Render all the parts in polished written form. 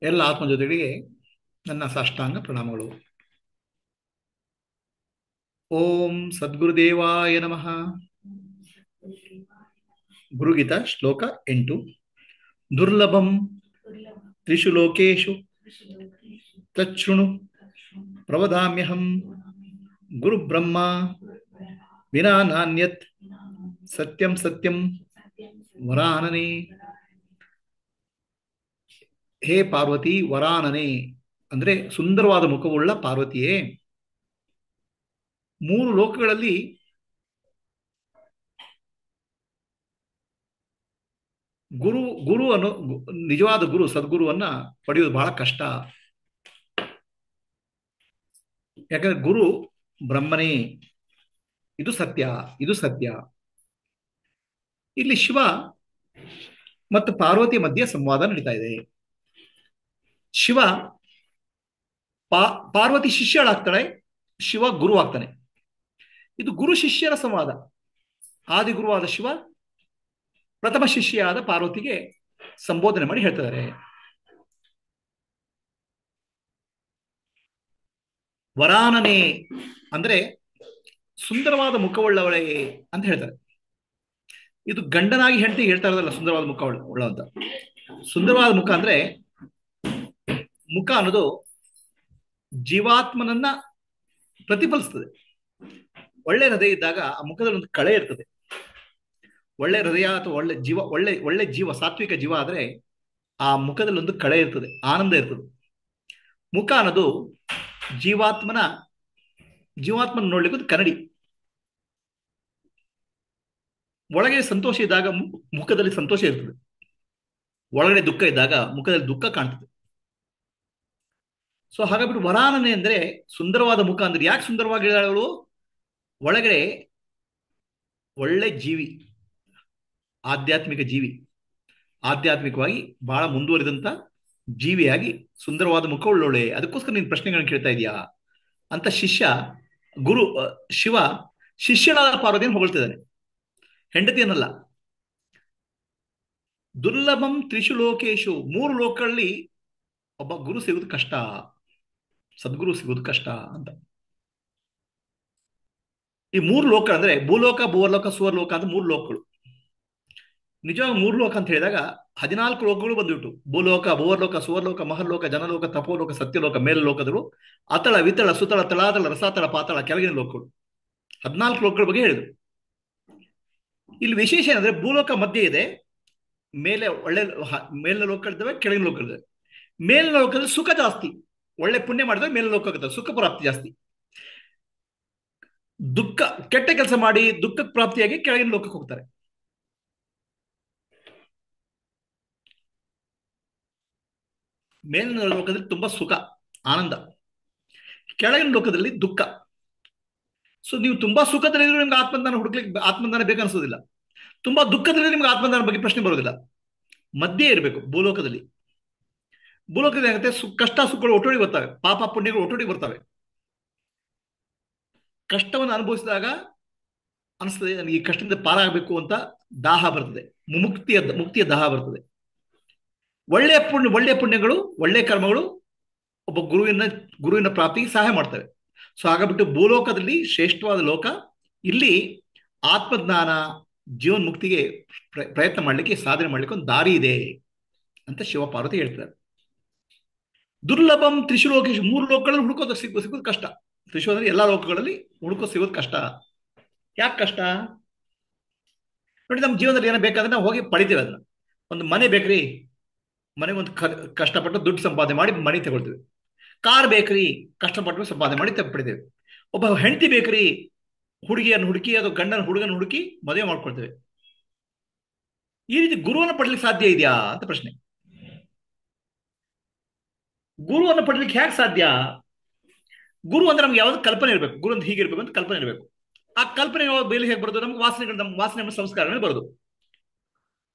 ಎಲ್ಲ ಆತ್ಮಜ್ಯೋತಿಗಳಿಗೆ ನನ್ನ ಸಾಷ್ಟಾಂಗ ಪ್ರಣಾಮಗಳು. ಓಂ ಸದ್ಗುರುದೇವಾಯ ನಮಃ. ಗುರುಗೀತ ಶ್ಲೋಕ 8. ದುರ್ಲಭಂ ತ್ರಿಷು ಲೋಕೇಶು ತಚ್ಛೃಣು ಪ್ರವದಾಮ್ಯಹಂ ಗುರು ಬ್ರಹ್ಮ ವಿನಾ ನಾನ್ಯತ್ ಸತ್ಯಂ ಸತ್ಯಂ ವರಾನನೆ. ಹೇ ಪಾರ್ವತಿ, ವರಾನನೆ ಅಂದ್ರೆ ಸುಂದರವಾದ ಮುಖವುಳ್ಳ ಪಾರ್ವತಿಯೇ, ಮೂರು ಲೋಕಗಳಲ್ಲಿ ಗುರು ಗುರು ಅನ್ನೋ ನಿಜವಾದ ಗುರು ಸದ್ಗುರುವನ್ನ ಪಡೆಯುವುದು ಬಹಳ ಕಷ್ಟ. ಯಾಕಂದ್ರೆ ಗುರು ಬ್ರಹ್ಮನೇ, ಇದು ಸತ್ಯ, ಇದು ಸತ್ಯ. ಇಲ್ಲಿ ಶಿವ ಮತ್ತು ಪಾರ್ವತಿ ಮಧ್ಯೆ ಸಂವಾದ ನಡೀತಾ ಇದೆ. ಶಿವ ಪಾರ್ವತಿ ಶಿಷ್ಯಳಾಗ್ತಾಳೆ, ಶಿವ ಗುರು ಆಗ್ತಾನೆ. ಇದು ಗುರು ಶಿಷ್ಯರ ಸಂವಾದ. ಆದಿಗುರುವಾದ ಶಿವ ಪ್ರಥಮ ಶಿಷ್ಯೆಯಾದ ಪಾರ್ವತಿಗೆ ಸಂಬೋಧನೆ ಮಾಡಿ ಹೇಳ್ತಿದ್ದಾರೆ. ವರಾನನೆ ಅಂದ್ರೆ ಸುಂದರವಾದ ಮುಖವುಳ್ಳವಳೇ ಅಂತ ಹೇಳ್ತಾರೆ. ಇದು ಗಂಡನಾಗಿ ಹೆಂಡತಿ ಹೇಳ್ತಾ ಇರೋದಲ್ಲ, ಸುಂದರವಾದ ಮುಖ ಉಳ್ಳ ಅಂತ. ಸುಂದರವಾದ ಮುಖ ಅಂದ್ರೆ ಮುಖ ಅನ್ನೋದು ಜೀವಾತ್ಮನನ್ನ ಪ್ರತಿಫಲಿಸ್ತದೆ. ಒಳ್ಳೆ ಹೃದಯ ಇದ್ದಾಗ ಆ ಮುಖದಲ್ಲಿ ಒಂದು ಕಳೆ ಇರ್ತದೆ. ಒಳ್ಳೆ ಹೃದಯ ಅಥವಾ ಒಳ್ಳೆ ಜೀವ, ಒಳ್ಳೆ ಒಳ್ಳೆ ಜೀವ, ಸಾತ್ವಿಕ ಜೀವ ಆದ್ರೆ ಆ ಮುಖದಲ್ಲಿ ಒಂದು ಕಳೆ ಇರ್ತದೆ, ಆನಂದ ಇರ್ತದೆ. ಮುಖ ಅನ್ನೋದು ಜೀವಾತ್ಮನ ನೋಡ್ಲಿಕ್ಕೆ ಒಂದು ಕನ್ನಡಿ. ಒಳಗೆ ಸಂತೋಷ ಇದ್ದಾಗ ಮುಖದಲ್ಲಿ ಸಂತೋಷ ಇರ್ತದೆ, ಒಳಗಡೆ ದುಃಖ ಇದ್ದಾಗ ಮುಖದಲ್ಲಿ ದುಃಖ ಕಾಣ್ತದೆ. ಸೊ ಹಾಗಾಗ್ಬಿಟ್ಟು ವರಾನನೆ ಅಂದ್ರೆ ಸುಂದರವಾದ ಮುಖ. ಅಂದ್ರೆ ಯಾಕೆ ಸುಂದರವಾಗಿ ಅವಳು? ಒಳಗಡೆ ಒಳ್ಳೆ ಜೀವಿ, ಆಧ್ಯಾತ್ಮಿಕ ಜೀವಿ, ಆಧ್ಯಾತ್ಮಿಕವಾಗಿ ಬಹಳ ಮುಂದುವರಿದಂತ ಜೀವಿಯಾಗಿ ಸುಂದರವಾದ ಮುಖ ಉಳ್ಳೋಳೆ. ಅದಕ್ಕೋಸ್ಕರ ನೀನು ಪ್ರಶ್ನೆಗಳನ್ನು ಕೇಳ್ತಾ ಇದೀಯಾ ಅಂತ ಶಿಷ್ಯ ಗುರು ಶಿವ ಶಿಷ್ಯನಾದ ಪಾರ್ವತಿಯನ್ನು ಹೊಗಳ್ತಿದ್ದಾನೆ, ಹೆಂಡತಿಯನ್ನಲ್ಲ. ದುರ್ಲಭಂ ತ್ರಿಷು ಲೋಕೇಶು, ಮೂರು ಲೋಕಗಳಲ್ಲಿ ಒಬ್ಬ ಗುರು ಸಿಗೋದು ಕಷ್ಟ, ಸದ್ಗುರು ಸಿಗೋದು ಕಷ್ಟ ಅಂತ. ಈ ಮೂರು ಲೋಕ ಅಂದ್ರೆ ಭೂಲೋಕ, ಭೂವರ್ಲೋಕ, ಸುವರ್ಲೋಕ ಅಂತ ಮೂರು ಲೋಕಗಳು. ನಿಜವಾಗಿ ಮೂರು ಲೋಕ ಅಂತ ಹೇಳಿದಾಗ 14 ಲೋಕಗಳು ಬಂದ್ಬಿಟ್ಟು: ಭೂಲೋಕ, ಭೂವರ್ಲೋಕ, ಸುವರ್ಲೋಕ, ಮಹರ್ಲೋಕ, ಜನಲೋಕ, ತಪೋಲೋಕ, ಸತ್ಯಲೋಕ, ಮೇಲಲೋಕಗಳು, ಅತಳ, ವಿತಳ, ಸುತಳ, ತಳಾತಳ, ರಸಾತಳ, ಪಾತಳ, ಕೆಳಗಿನ ಲೋಕಗಳು. 14 ಲೋಕಗಳ ಬಗ್ಗೆ ಹೇಳಿದ್ರು. ಇಲ್ಲಿ ವಿಶೇಷ ಏನಂದ್ರೆ ಭೂಲೋಕ ಮಧ್ಯೆ ಇದೆ, ಮೇಲೆ ಒಳ್ಳೆ ಮೇಲಿನ ಲೋಕಗಳಿದ್ದಾವೆ, ಕೆಳಗಿನ ಲೋಕಗಳಿದ್ದಾವೆ. ಮೇಲಿನ ಲೋಕದಲ್ಲಿ ಸುಖ ಜಾಸ್ತಿ, ಒಳ್ಳೆ ಪುಣ್ಯ ಮಾಡಿದ್ರೆ ಮೇಲಿನ ಲೋಕ ಆಗುತ್ತೆ, ಸುಖ ಪ್ರಾಪ್ತಿ ಜಾಸ್ತಿ. ದುಃಖ, ಕೆಟ್ಟ ಕೆಲಸ ಮಾಡಿ ದುಃಖ ಪ್ರಾಪ್ತಿಯಾಗಿ ಕೆಳಗಿನ ಲೋಕಕ್ಕೆ ಹೋಗ್ತಾರೆ. ಮೇಲಿನ ಲೋಕದಲ್ಲಿ ತುಂಬಾ ಸುಖ, ಆನಂದ, ಕೆಳಗಿನ ಲೋಕದಲ್ಲಿ ದುಃಖ. ಸೊ ನೀವು ತುಂಬಾ ಸುಖದಲ್ಲಿದ್ರೆ ನಿಮ್ಗೆ ಆತ್ಮದಾನ ಹುಡುಕ್ಲಿಕ್ಕೆ ಆತ್ಮದಾನ ಬೇಕನ್ಸೋದಿಲ್ಲ. ತುಂಬಾ ದುಃಖದಲ್ಲಿ ನಿಮ್ಗೆ ಆತ್ಮದಾನ ಬಗ್ಗೆ ಪ್ರಶ್ನೆ ಬರೋದಿಲ್ಲ. ಮಧ್ಯೆ ಇರಬೇಕು ಭೂಲೋಕದಲ್ಲಿ. ಭೂಲೋಕದಲ್ಲಿ ಏನಾಗುತ್ತೆ, ಕಷ್ಟ ಸುಖಗಳು ಒಟ್ಟೊಡಿ ಬರ್ತವೆ, ಪಾಪ ಪುಣ್ಯಗಳು ಒಟ್ಟೊಡಿ ಬರ್ತವೆ. ಕಷ್ಟವನ್ನು ಅನುಭವಿಸಿದಾಗ ಅನಿಸ್ತದೆ ನನಗೆ ಈ ಕಷ್ಟದಿಂದ ಪಾರಾಗಬೇಕು ಅಂತ ದಾಹ ಬರ್ತದೆ, ಮುಕ್ತಿಯ ದಾಹ ಬರ್ತದೆ. ಒಳ್ಳೆಯ ಪುಣ್ಯಗಳು, ಒಳ್ಳೆಯ ಕರ್ಮಗಳು ಒಬ್ಬ ಗುರುವಿನ ಪ್ರಾಪ್ತಿಗೆ ಸಹಾಯ ಮಾಡ್ತವೆ. ಸೊ ಹಾಗಾಗ್ಬಿಟ್ಟು ಭೂಲೋಕದಲ್ಲಿ ಶ್ರೇಷ್ಠವಾದ ಲೋಕ. ಇಲ್ಲಿ ಆತ್ಮಜ್ಞಾನ, ಜೀವನ್ ಮುಕ್ತಿಗೆ ಪ್ರಯತ್ನ ಮಾಡ್ಲಿಕ್ಕೆ, ಸಾಧನೆ ಮಾಡ್ಲಿಕ್ಕೆ ಒಂದು ದಾರಿ ಇದೆ ಅಂತ ಶಿವ ಪಾರ್ವತಿ ಹೇಳ್ತಾರೆ. ದುರ್ಲಭಂ ತ್ರಿಷು ಲೋಕೇಶು, ಮೂರು ಲೋಕಗಳಲ್ಲಿ ಹುಡುಕೋದು ಸಿಗೋದು ಕಷ್ಟ. ತ್ರಿಷು ಅಂದ್ರೆ ಎಲ್ಲಾ ಲೋಕಗಳಲ್ಲಿ ಸಿಗೋದು ಕಷ್ಟ. ಯಾಕೆ ಕಷ್ಟ ನೋಡಿ, ನಮ್ಮ ಜೀವನದಲ್ಲಿ ಏನೋ ಬೇಕಾದ್ರೆ ನಾವು ಹೋಗಿ ಪಡಿತೀವಿ ಅದನ್ನ. ಒಂದು ಮನೆ ಬೇಕ್ರಿ, ಮನೆಗೆ ಒಂದು ಕಷ್ಟಪಟ್ಟು ದುಡ್ಡು ಸಂಪಾದನೆ ಮಾಡಿ ಮನೆ ತಗೊಳ್ತೀವಿ. ಕಾರ್ ಬೇಕ್ರಿ, ಕಷ್ಟಪಟ್ಟು ಸಂಪಾದನೆ ಮಾಡಿ ಪಡಿತೇವೆ. ಒಬ್ಬ ಹೆಂಡತಿ ಬೇಕ್ರಿ, ಹುಡುಗಿಯನ್ನು ಹುಡುಕಿ ಅಥವಾ ಹುಡುಗನ ಹುಡುಕಿ ಮದುವೆ ಮಾಡ್ಕೊಳ್ತೇವೆ. ಈ ರೀತಿ ಗುರುವನ್ನು ಪಡ್ಲಿಕ್ಕೆ ಸಾಧ್ಯ ಇದೆಯಾ ಅಂತ ಪ್ರಶ್ನೆ. ಗುರುವನ್ನು ಪಡ್ಲಿಕ್ಕೆ ಹೇಗೆ ಸಾಧ್ಯ? ಗುರು ಅಂದ್ರೆ ನಮ್ಗೆ ಯಾವ್ದು ಕಲ್ಪನೆ ಇರಬೇಕು, ಗುರು ಅಂತ ಹೀಗಿರ್ಬೇಕು ಅಂತ ಕಲ್ಪನೆ ಇರಬೇಕು. ಆ ಕಲ್ಪನೆ ಬೇಲೆ ಹೇಗೆ ಬರೋದು? ನಮ್ಗೆ ನಮ್ಮ ವಾಸನೆ ಸಂಸ್ಕಾರ ಮೇಲೆ ಬರೋದು.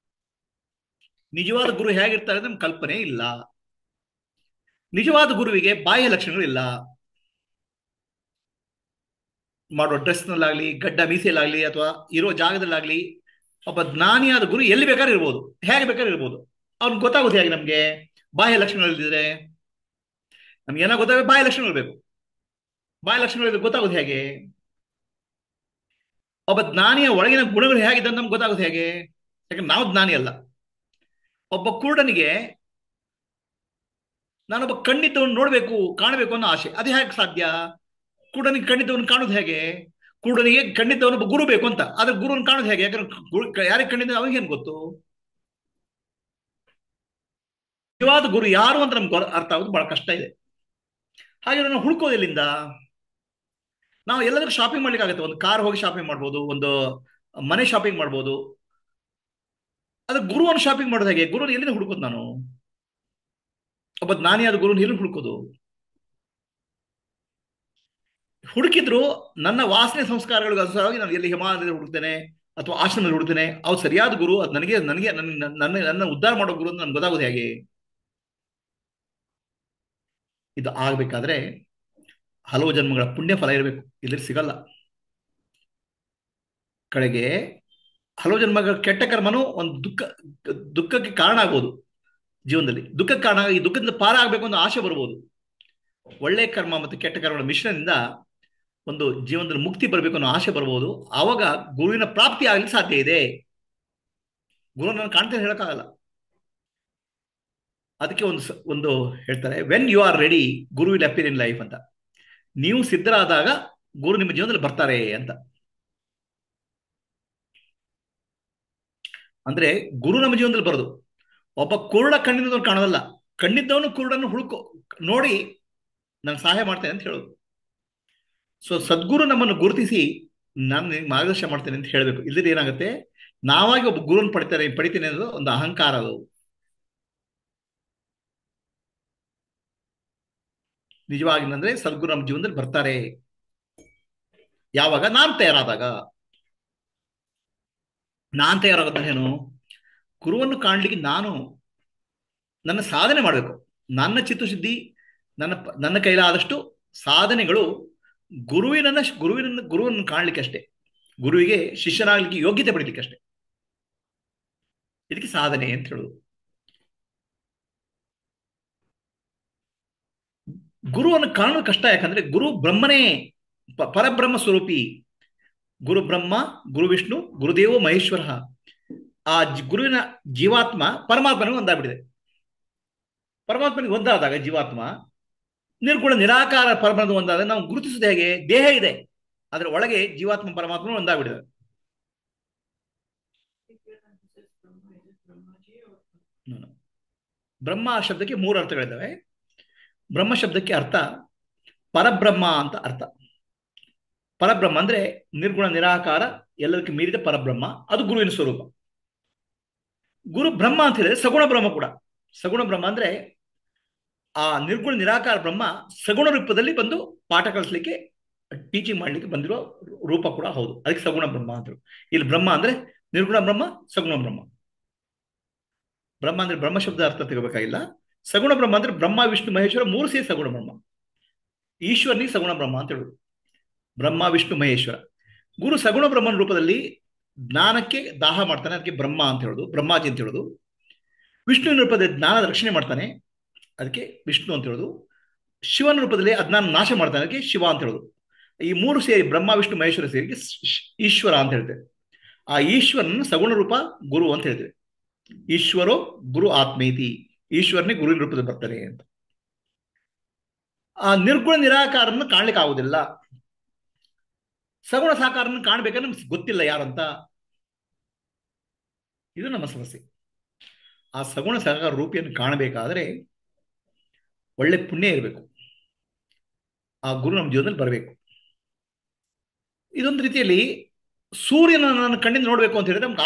ನಿಜವಾದ ಗುರು ಹೇಗಿರ್ತಾರೆ ನಮ್ಗೆ ಕಲ್ಪನೆ ಇಲ್ಲ. ನಿಜವಾದ ಗುರುವಿಗೆ ಬಾಹ್ಯ ಲಕ್ಷಣಗಳು ಇಲ್ಲ. ಮಾಡೋ ಡ್ರೆಸ್ನಲ್ಲಾಗ್ಲಿ, ಗಡ್ಡ ಮೀಸೆಯಲ್ಲಾಗ್ಲಿ, ಅಥವಾ ಇರೋ ಜಾಗದಲ್ಲಾಗ್ಲಿ ಒಬ್ಬ ಜ್ಞಾನಿಯಾದ ಗುರು ಎಲ್ಲಿ ಬೇಕಾದ್ರೂ ಇರ್ಬೋದು, ಹೇಗೆ ಬೇಕಾದ್ರೂ ಇರ್ಬೋದು. ಅವ್ನು ಗೊತ್ತಾಗುತ್ತೆ ಹೇಗೆ ನಮ್ಗೆ? ಬಾಹ್ಯ ಲಕ್ಷಣಗಳಿದ್ರೆ ನಮ್ಗೆ ಏನೋ ಗೊತ್ತಾಗ ಬಾಹ್ಯ ಲಕ್ಷಣಗಳು ಬೇಕು. ಬಾಹ್ಯ ಲಕ್ಷಣಗಳು ಗೊತ್ತಾಗೋದು ಹೇಗೆ? ಒಬ್ಬ ಜ್ಞಾನಿಯ ಒಳಗಿನ ಗುಣಗಳು ಹೇಗಿದೆ ಅಂತ ನಮ್ಗೆ ಗೊತ್ತಾಗೋದು ಹೇಗೆ? ಯಾಕಂದ್ರೆ ನಾವು ಜ್ಞಾನಿ ಅಲ್ಲ. ಒಬ್ಬ ಕುರುಡನಿಗೆ ನಾನೊಬ್ಬ ಕಣ್ಣಿದ್ದವನು ನೋಡ್ಬೇಕು ಕಾಣಬೇಕು ಅನ್ನೋ ಆಸೆ, ಅದು ಹೇಗೆ ಸಾಧ್ಯ? ಕುರುಡನಿಗೆ ಕಣ್ಣಿದ್ದವನು ಕಾಣೋದು ಹೇಗೆ? ಕುರುಡನಿಗೆ ಕಣ್ಣಿದ್ದವನೊಬ್ಬ ಗುರು ಬೇಕು ಅಂತ, ಆದ್ರೆ ಗುರುವನ್ನು ಕಾಣೋದು ಹೇಗೆ? ಯಾಕಂದ್ರೆ ಯಾರಿಗೆ ಕಣ್ಣಿದ್ದ ಅವನಿಗೇನು ಗೊತ್ತು? ನಿಜವಾದ ಗುರು ಯಾರು ಅಂತ ನಮ್ಗೆ ಅರ್ಥ ಆಗೋದು ಬಹಳ ಕಷ್ಟ ಇದೆ. ಹಾಗೆ ನಾವು ಹುಡ್ಕೋದು ಎಲ್ಲಿಂದ? ನಾವು ಎಲ್ಲಾದ್ರೂ ಶಾಪಿಂಗ್ ಮಾಡ್ಲಿಕ್ಕೆ ಆಗುತ್ತೆ. ಒಂದು ಕಾರ್ ಹೋಗಿ ಶಾಪಿಂಗ್ ಮಾಡ್ಬೋದು, ಒಂದು ಮನೆ ಶಾಪಿಂಗ್ ಮಾಡ್ಬೋದು. ಅದು ಗುರುವನ್ನು ಶಾಪಿಂಗ್ ಮಾಡೋದು ಹೇಗೆ? ಗುರುವನ್ನು ಎಲ್ಲಿಂದ ಹುಡುಕೋದು ನಾನು? ಒಬ್ಬ ಜ್ಞಾನಿಯಾದ ಗುರುವನ್ನು ಎಲ್ಲಿ ಹುಡುಕೋದು? ಹುಡುಕಿದ್ರು ನನ್ನ ವಾಸನೆ ಸಂಸ್ಕಾರಗಳಿಗೆ ಅನುಸಾರವಾಗಿ ನಾನು ಎಲ್ಲಿ ಹಿಮಾಲಯದಲ್ಲಿ ಹುಡುಕ್ತೇನೆ ಅಥವಾ ಆಶ್ರಮದಲ್ಲಿ ಹುಡುಕ್ತೇನೆ. ಅವು ಸರಿಯಾದ ಗುರು, ಅದು ನನಗೆ ನನಗೆ ನನ್ನ ನನ್ನ ನನ್ನ ಉದ್ಧಾರ ಮಾಡೋ ಗುರು ಅಂತ ನನ್ಗೆ ಗೊತ್ತಾಗೋದು ಹೇಗೆ? ಇದು ಆಗ್ಬೇಕಾದ್ರೆ ಹಲವು ಜನ್ಮಗಳ ಪುಣ್ಯ ಫಲ ಇರಬೇಕು, ಇಲ್ಲಿ ಸಿಗಲ್ಲ. ಕಡೆಗೆ ಹಲವು ಜನ್ಮಗಳ ಕೆಟ್ಟ ಕರ್ಮನು ಒಂದು ದುಃಖಕ್ಕೆ ಕಾರಣ ಆಗ್ಬೋದು. ಜೀವನದಲ್ಲಿ ದುಃಖಕ್ಕೆ ಕಾರಣ, ಈ ದುಃಖದಿಂದ ಪಾರ ಆಗ್ಬೇಕು ಅನ್ನೋ ಆಸೆ ಬರ್ಬೋದು. ಒಳ್ಳೆ ಕರ್ಮ ಮತ್ತು ಕೆಟ್ಟ ಕರ್ಮಗಳ ಮಿಶ್ರಣದಿಂದ ಒಂದು ಜೀವನದಲ್ಲಿ ಮುಕ್ತಿ ಬರಬೇಕು ಅನ್ನೋ ಆಸೆ ಬರ್ಬೋದು. ಆವಾಗ ಗುರುವಿನ ಪ್ರಾಪ್ತಿ ಆಗ್ಲಿಕ್ಕೆ ಸಾಧ್ಯ ಇದೆ. ಗುರು ನಾನು ಕಾಣ್ತೇನೆ ಹೇಳಕ್ಕಾಗಲ್ಲ. ಅದಕ್ಕೆ ಒಂದು ಹೇಳ್ತಾರೆ, when you are ready guru will appear in life ಅಂತ. ನೀವು ಸಿದ್ಧರಾದಾಗ ಗುರು ನಿಮ್ಮ ಜೀವನದಲ್ಲಿ ಬರ್ತಾರೆ ಅಂತ. ಅಂದ್ರೆ ಗುರು ನಮ್ಮ ಜೀವನದಲ್ಲಿ ಬರೋದು ಒಬ್ಬ ಕುರುಡ ಕಣ್ಣಿದ್ದವನು ಕಾಣೋದಲ್ಲ, ಕಣ್ಣಿದ್ದವನು ಕುರುಡನ್ನು ನೋಡಿ ನಾನು ಸಹಾಯ ಮಾಡ್ತೇನೆ ಅಂತ ಹೇಳೋದು. ಸೊ ಸದ್ಗುರು ನಮ್ಮನ್ನು ಗುರುತಿಸಿ ನಾನು ನಿನಗೆ ಮಾರ್ಗದರ್ಶನ ಮಾಡ್ತೇನೆ ಅಂತ ಹೇಳಬೇಕು. ಇಲ್ಲದ್ರೆ ಏನಾಗುತ್ತೆ, ನಾವಾಗಿ ಒಬ್ಬ ಗುರುವನ್ನು ಪಡಿತೇನೆ ಅನ್ನೋದು ಒಂದು ಅಹಂಕಾರ. ಅದು ನಿಜವಾಗಿ ಅಂದ್ರೆ ಸದ್ಗುರು ನಮ್ಮ ಜೀವನದಲ್ಲಿ ಬರ್ತಾರೆ ಯಾವಾಗ ನಾನು ತಯಾರಾದಾಗ. ನಾನ್ ತಯಾರಾಗೋದೇನು? ಗುರುವನ್ನು ಕಾಣ್ಲಿಕ್ಕೆ ನಾನು ನನ್ನ ಸಾಧನೆ ಮಾಡಬೇಕು. ನನ್ನ ಚಿತ್ತಶುದ್ಧಿ, ನನ್ನ ನನ್ನ ಕೈಲಾದಷ್ಟು ಸಾಧನೆಗಳು ಗುರುವನ್ನು ಕಾಣ್ಲಿಕ್ಕೆ ಅಷ್ಟೇ. ಗುರುವಿಗೆ ಶಿಷ್ಯನಾಗ್ಲಿಕ್ಕೆ ಯೋಗ್ಯತೆ ಪಡಿಲಿಕ್ಕೆ ಅಷ್ಟೇ. ಇದಕ್ಕೆ ಸಾಧನೆ ಅಂತ ಹೇಳುದು. ಗುರುವನ್ನು ಕಾಣೋದು ಕಷ್ಟ. ಯಾಕಂದ್ರೆ ಗುರು ಬ್ರಹ್ಮನೇ, ಪರಬ್ರಹ್ಮ ಸ್ವರೂಪಿ. ಗುರು ಬ್ರಹ್ಮ, ಗುರು ವಿಷ್ಣು, ಗುರುದೇವೋ ಮಹೇಶ್ವರ. ಆ ಗುರುವಿನ ಜೀವಾತ್ಮ ಪರಮಾತ್ಮನಿಗೆ ಒಂದಾಗ್ಬಿಟ್ಟಿದೆ. ಪರಮಾತ್ಮನಿಗೆ ಒಂದಾದಾಗ ಜೀವಾತ್ಮ ನಿರ್ಗುಣ ನಿರಾಕಾರ ಪರಮಾತ್ಮ ಒಂದಾದಾಗ ನಾವು ಗುರುತಿಸುವುದು ಹೇಗೆ? ದೇಹ ಇದೆ, ಅದರ ಒಳಗೆ ಜೀವಾತ್ಮ ಪರಮಾತ್ಮ ಒಂದಾಗ್ಬಿಟ್ಟಿದೆ. ಬ್ರಹ್ಮ ಶಬ್ದಕ್ಕೆ ಮೂರು ಅರ್ಥಗಳಿದ್ದಾವೆ. ಬ್ರಹ್ಮ ಶಬ್ದಕ್ಕೆ ಅರ್ಥ ಪರಬ್ರಹ್ಮ ಅಂತ ಅರ್ಥ. ಪರಬ್ರಹ್ಮ ಅಂದ್ರೆ ನಿರ್ಗುಣ ನಿರಾಕಾರ, ಎಲ್ಲದಕ್ಕೆ ಮೀರಿದ ಪರಬ್ರಹ್ಮ, ಅದು ಗುರುವಿನ ಸ್ವರೂಪ. ಗುರು ಬ್ರಹ್ಮ ಅಂತ ಹೇಳಿದ್ರೆ ಸಗುಣ ಬ್ರಹ್ಮ ಕೂಡ. ಸಗುಣ ಬ್ರಹ್ಮ ಅಂದ್ರೆ ಆ ನಿರ್ಗುಣ ನಿರಾಕಾರ ಬ್ರಹ್ಮ ಸಗುಣ ರೂಪದಲ್ಲಿ ಬಂದು ಪಾಠ ಕಲಿಸ್ಲಿಕ್ಕೆ, ಟೀಚಿಂಗ್ ಮಾಡ್ಲಿಕ್ಕೆ ಬಂದಿರೋ ರೂಪ ಕೂಡ ಹೌದು. ಅದಕ್ಕೆ ಸಗುಣ ಬ್ರಹ್ಮ ಅಂತೇಳಿ. ಇಲ್ಲಿ ಬ್ರಹ್ಮ ಅಂದ್ರೆ ನಿರ್ಗುಣ ಬ್ರಹ್ಮ, ಸಗುಣ ಬ್ರಹ್ಮ. ಬ್ರಹ್ಮ ಅಂದ್ರೆ ಬ್ರಹ್ಮ ಶಬ್ದ ಅರ್ಥ ತೆಗೋಬೇಕಾಗಿಲ್ಲ. ಸಗುಣ ಬ್ರಹ್ಮ ಅಂದ್ರೆ ಬ್ರಹ್ಮ ವಿಷ್ಣು ಮಹೇಶ್ವರ ಮೂರು ಸೇರಿ ಸಗುಣ ಬ್ರಹ್ಮ. ಈಶ್ವರನಿಗೆ ಸಗುಣ ಬ್ರಹ್ಮ ಅಂತ ಹೇಳುದು. ಬ್ರಹ್ಮ ವಿಷ್ಣು ಮಹೇಶ್ವರ. ಗುರು ಸಗುಣ ಬ್ರಹ್ಮನ ರೂಪದಲ್ಲಿ ಜ್ಞಾನಕ್ಕೆ ದಾಹ ಮಾಡ್ತಾನೆ, ಅದಕ್ಕೆ ಬ್ರಹ್ಮ ಅಂತ ಹೇಳುದು, ಬ್ರಹ್ಮಾಜಿ ಅಂತ ಹೇಳುದು. ವಿಷ್ಣುವಿನ ರೂಪದಲ್ಲಿ ಜ್ಞಾನದ ರಕ್ಷಣೆ ಮಾಡ್ತಾನೆ, ಅದಕ್ಕೆ ವಿಷ್ಣು ಅಂತ ಹೇಳುದು. ಶಿವನ ರೂಪದಲ್ಲಿ ಅಜ್ಞಾನ ನಾಶ ಮಾಡ್ತಾನೆ, ಅದಕ್ಕೆ ಶಿವ ಅಂತ ಹೇಳುದು. ಈ ಮೂರು ಸೇರಿ ಬ್ರಹ್ಮ ವಿಷ್ಣು ಮಹೇಶ್ವರ ಸೇರಿ ಈಶ್ವರ ಅಂತ ಹೇಳ್ತೇವೆ. ಆ ಈಶ್ವರನ ಸಗುಣ ರೂಪ ಗುರು ಅಂತ ಹೇಳ್ತೇವೆ. ಈಶ್ವರೋ ಗುರು ಆತ್ಮೇತಿ, ಈಶ್ವರನೇ ಗುರುವಿನ ರೂಪದಲ್ಲಿ ಬರ್ತಾರೆ ಅಂತ. ಆ ನಿರ್ಗುಣ ನಿರಾಕಾರನ್ನು ಕಾಣ್ಲಿಕ್ಕೆ ಆಗುದಿಲ್ಲ. ಸಗುಣ ಸಾಕಾರನ್ನು ಕಾಣ್ಬೇಕಾದ್ರೆ ನಮ್ಗೆ ಗೊತ್ತಿಲ್ಲ ಯಾರಂತ. ಇದು ನಮ್ಮ ಸಮಸ್ಯೆ. ಆ ಸಗುಣ ಸಾಕಾರ ರೂಪಿಯನ್ನು ಕಾಣಬೇಕಾದ್ರೆ ಒಳ್ಳೆ ಪುಣ್ಯ ಇರಬೇಕು. ಆ ಗುರು ನಮ್ಮ ಜೀವನದಲ್ಲಿ ಬರಬೇಕು. ಇದೊಂದು ರೀತಿಯಲ್ಲಿ ಸೂರ್ಯನ ನನ್ನ ಕಣ್ಣಿಂದ ನೋಡ್ಬೇಕು ಅಂತ ಹೇಳಿದ್ರೆ ನಮ್ಗೆ